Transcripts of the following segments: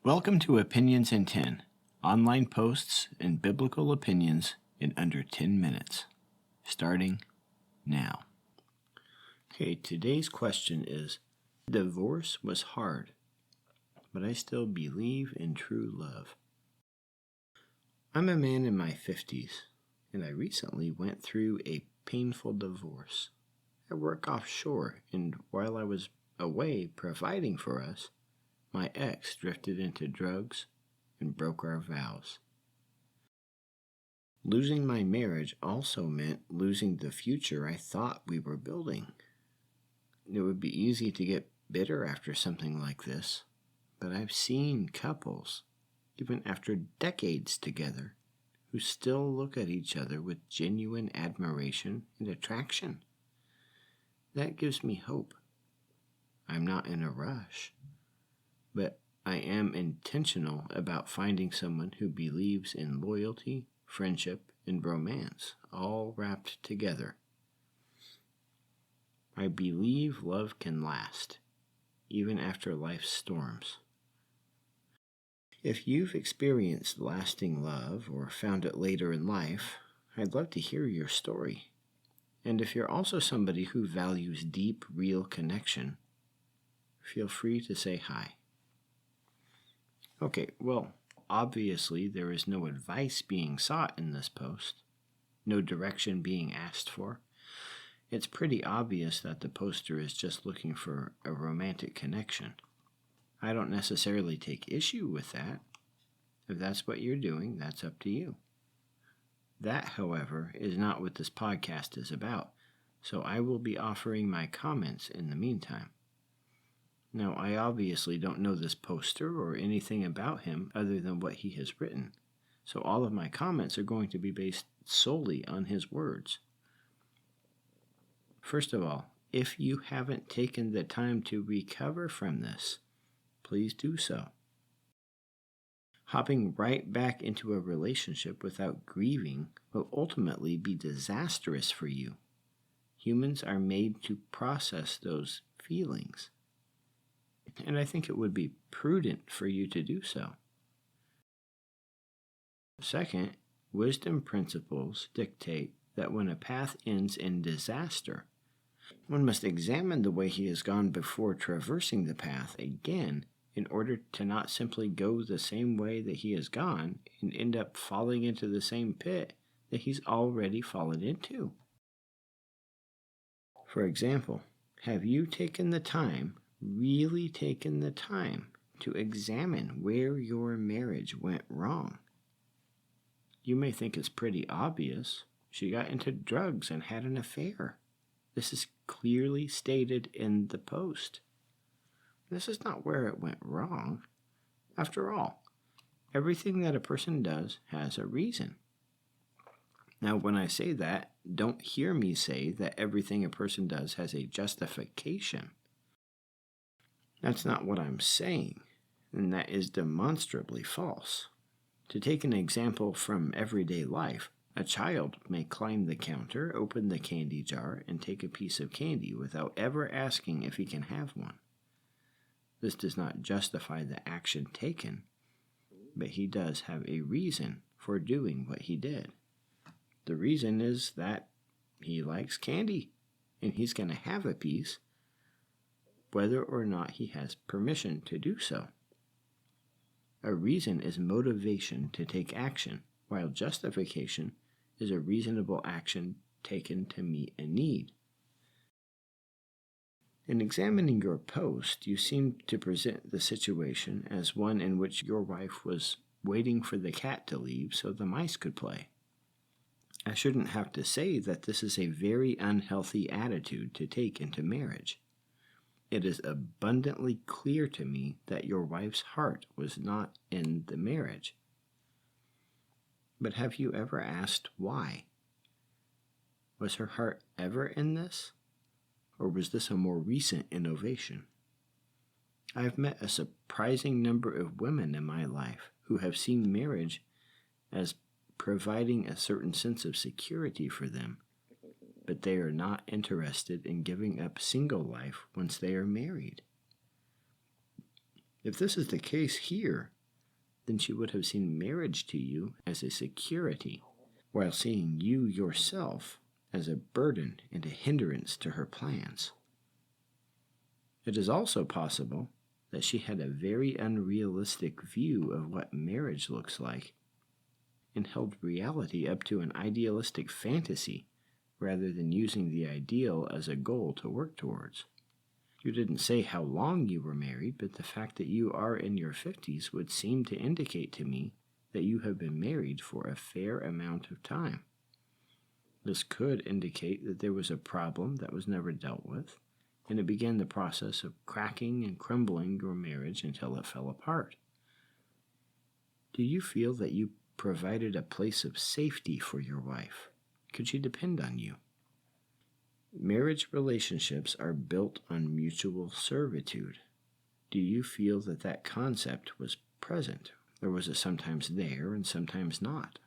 Welcome to Opinions in 10, online posts and biblical opinions in under 10 minutes. Starting now. Okay, today's question is, divorce was hard, but I still believe in true love. I'm a man in my 50s, and I recently went through a painful divorce. I work offshore, and while I was away providing for us, my ex drifted into drugs and broke our vows. Losing my marriage also meant losing the future I thought we were building. It would be easy to get bitter after something like this, but I've seen couples, even after decades together, who still look at each other with genuine admiration and attraction. That gives me hope. I'm not in a rush, but I am intentional about finding someone who believes in loyalty, friendship, and romance, all wrapped together. I believe love can last, even after life's storms. If you've experienced lasting love or found it later in life, I'd love to hear your story. And if you're also somebody who values deep, real connection, feel free to say hi. Okay, well, obviously there is no advice being sought in this post, no direction being asked for. It's pretty obvious that the poster is just looking for a romantic connection. I don't necessarily take issue with that. If that's what you're doing, that's up to you. That, however, is not what this podcast is about, so I will be offering my comments in the meantime. Now, I obviously don't know this poster or anything about him other than what he has written, so all of my comments are going to be based solely on his words. First of all, if you haven't taken the time to recover from this, please do so. Hopping right back into a relationship without grieving will ultimately be disastrous for you. Humans are made to process those feelings, and I think it would be prudent for you to do so. Second, wisdom principles dictate that when a path ends in disaster, one must examine the way he has gone before traversing the path again in order to not simply go the same way that he has gone and end up falling into the same pit that he's already fallen into. For example, have you really taken the time to examine where your marriage went wrong? You may think it's pretty obvious. She got into drugs and had an affair. This is clearly stated in the post. This is not where it went wrong. After all, everything that a person does has a reason. Now, when I say that, don't hear me say that everything a person does has a justification. That's not what I'm saying, and that is demonstrably false. To take an example from everyday life, a child may climb the counter, open the candy jar, and take a piece of candy without ever asking if he can have one. This does not justify the action taken, but he does have a reason for doing what he did. The reason is that he likes candy, and he's going to have a piece, whether or not he has permission to do so. A reason is motivation to take action, while justification is a reasonable action taken to meet a need. In examining your post, you seem to present the situation as one in which your wife was waiting for the cat to leave so the mice could play. I shouldn't have to say that this is a very unhealthy attitude to take into marriage. It is abundantly clear to me that your wife's heart was not in the marriage. But have you ever asked why? Was her heart ever in this? Or was this a more recent innovation? I've met a surprising number of women in my life who have seen marriage as providing a certain sense of security for them, but they are not interested in giving up single life once they are married. If this is the case here, then she would have seen marriage to you as a security, while seeing you yourself as a burden and a hindrance to her plans. It is also possible that she had a very unrealistic view of what marriage looks like and held reality up to an idealistic fantasy rather than using the ideal as a goal to work towards. You didn't say how long you were married, but the fact that you are in your 50s would seem to indicate to me that you have been married for a fair amount of time. This could indicate that there was a problem that was never dealt with, and it began the process of cracking and crumbling your marriage until it fell apart. Do you feel that you provided a place of safety for your wife? Could she depend on you? Marriage relationships are built on mutual servitude. Do you feel that that concept was present, or was it sometimes there and sometimes not?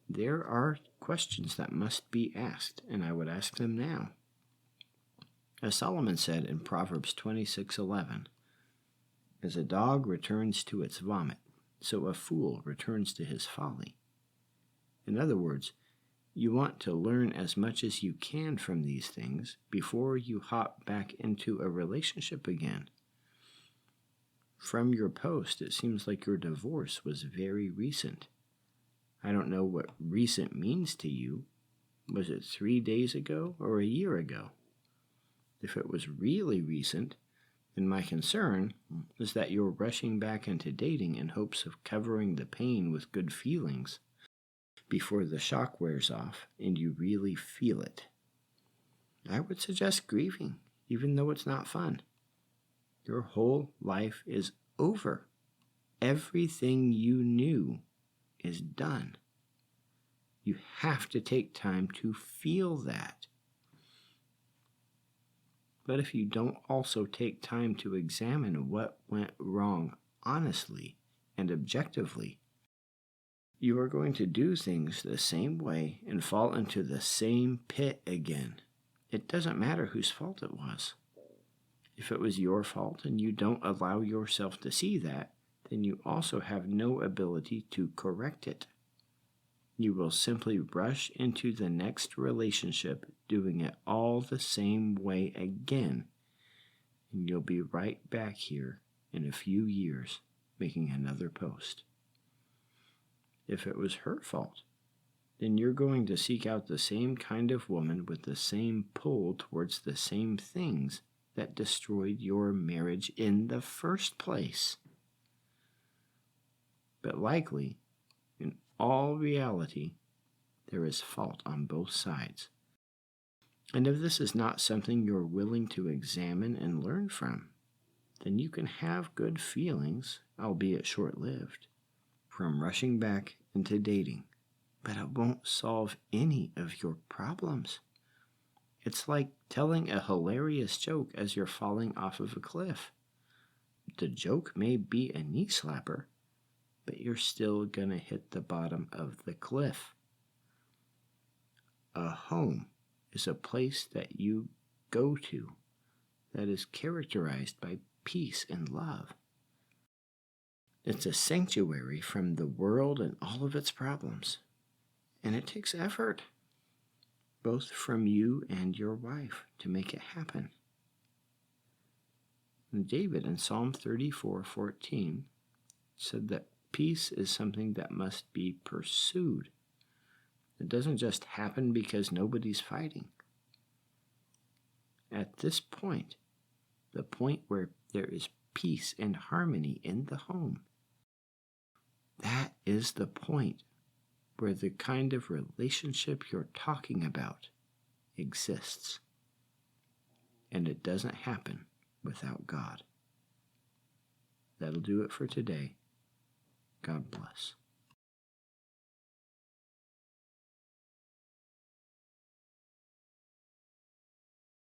There are questions that must be asked, and I would ask them now. As Solomon said in Proverbs 26:11, "As a dog returns to its vomit, so a fool returns to his folly." In other words, you want to learn as much as you can from these things before you hop back into a relationship again. From your post, it seems like your divorce was very recent. I don't know what recent means to you. Was it 3 days ago or a year ago? If it was really recent, then my concern is that you're rushing back into dating in hopes of covering the pain with good feelings before the shock wears off and you really feel it. I would suggest grieving, even though it's not fun. Your whole life is over. Everything you knew is done. You have to take time to feel that. But if you don't also take time to examine what went wrong honestly and objectively, you are going to do things the same way and fall into the same pit again. It doesn't matter whose fault it was. If it was your fault and you don't allow yourself to see that, then you also have no ability to correct it. You will simply rush into the next relationship doing it all the same way again, and you'll be right back here in a few years making another post. If it was her fault, then you're going to seek out the same kind of woman with the same pull towards the same things that destroyed your marriage in the first place. But likely, in all reality, there is fault on both sides. And if this is not something you're willing to examine and learn from, then you can have good feelings, albeit short-lived, from rushing back into dating, but it won't solve any of your problems. It's like telling a hilarious joke as you're falling off of a cliff. The joke may be a knee slapper, but you're still gonna hit the bottom of the cliff. A home is a place that you go to that is characterized by peace and love. It's a sanctuary from the world and all of its problems. And it takes effort, both from you and your wife, to make it happen. And David in Psalm 34:14 said that peace is something that must be pursued. It doesn't just happen because nobody's fighting. At this point, the point where there is peace and harmony in the home, that is the point where the kind of relationship you're talking about exists. And it doesn't happen without God. That'll do it for today. God bless.